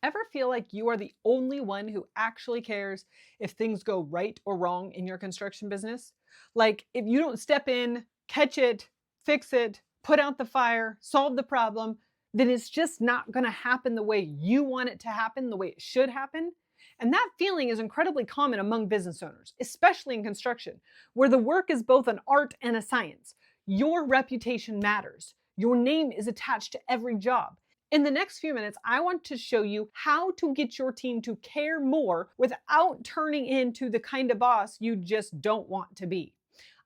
Ever feel like you are the only one who actually cares if things go right or wrong in your construction business? Like, if you don't step in, catch it, fix it, put out the fire, solve the problem, then it's just not going to happen the way you want it to happen, the way it should happen. And that feeling is incredibly common among business owners, especially in construction, where the work is both an art and a science. Your reputation matters. Your name is attached to every job. In the next few minutes, I want to show you how to get your team to care more without turning into the kind of boss you just don't want to be.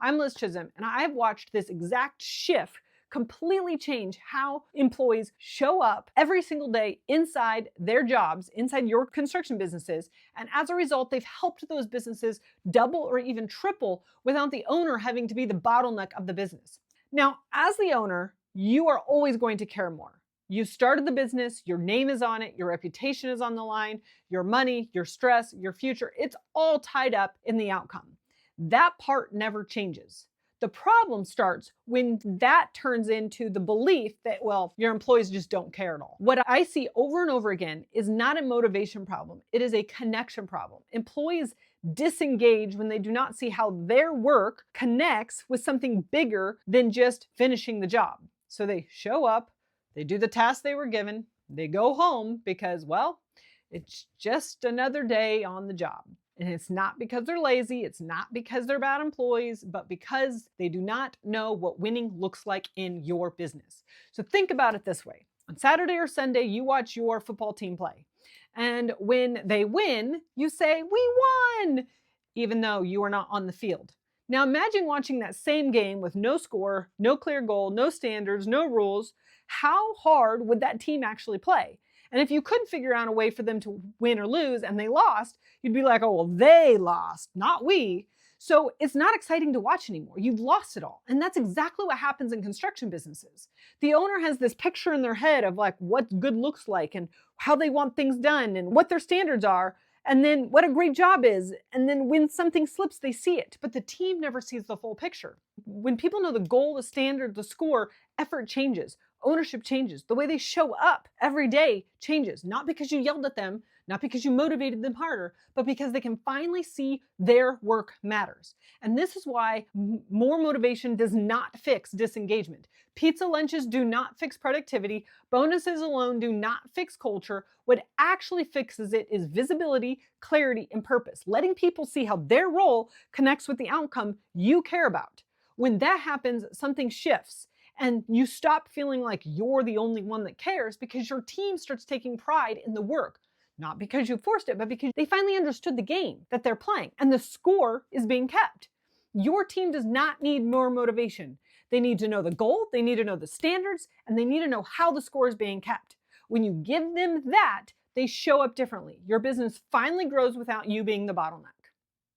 I'm Liz Chism, and I've watched this exact shift completely change how employees show up every single day inside their jobs, inside your construction businesses. And as a result, they've helped those businesses double or even triple without the owner having to be the bottleneck of the business. Now, as the owner, you are always going to care more. You started the business, your name is on it, your reputation is on the line, your money, your stress, your future, it's all tied up in the outcome. That part never changes. The problem starts when that turns into the belief that, well, your employees just don't care at all. What I see over and over again is not a motivation problem. It is a connection problem. Employees disengage when they do not see how their work connects with something bigger than just finishing the job. So they show up, they do the task they were given, they go home because, well, it's just another day on the job. And it's not because they're lazy, it's not because they're bad employees, but because they do not know what winning looks like in your business. So think about it this way. On Saturday or Sunday, you watch your football team play. And when they win, you say, "We won," even though you are not on the field. Now imagine watching that same game with no score, no clear goal, no standards, no rules. How hard would that team actually play? And if you couldn't figure out a way for them to win or lose and they lost, you'd be like, oh, well, they lost, not we. So it's not exciting to watch anymore. You've lost it all. And that's exactly what happens in construction businesses. The owner has this picture in their head of like what good looks like and how they want things done and what their standards are. And then what a great job is. And then when something slips, they see it. But the team never sees the full picture. When people know the goal, the standard, the score, effort changes. Ownership changes. The way they show up every day changes. Not because you yelled at them, not because you motivated them harder, but because they can finally see their work matters. And this is why more motivation does not fix disengagement. Pizza lunches do not fix productivity. Bonuses alone do not fix culture. What actually fixes it is visibility, clarity, and purpose. Letting people see how their role connects with the outcome you care about. When that happens, something shifts. And you stop feeling like you're the only one that cares because your team starts taking pride in the work. Not because you forced it, but because they finally understood the game that they're playing and the score is being kept. Your team does not need more motivation. They need to know the goal, they need to know the standards, and they need to know how the score is being kept. When you give them that, they show up differently. Your business finally grows without you being the bottleneck.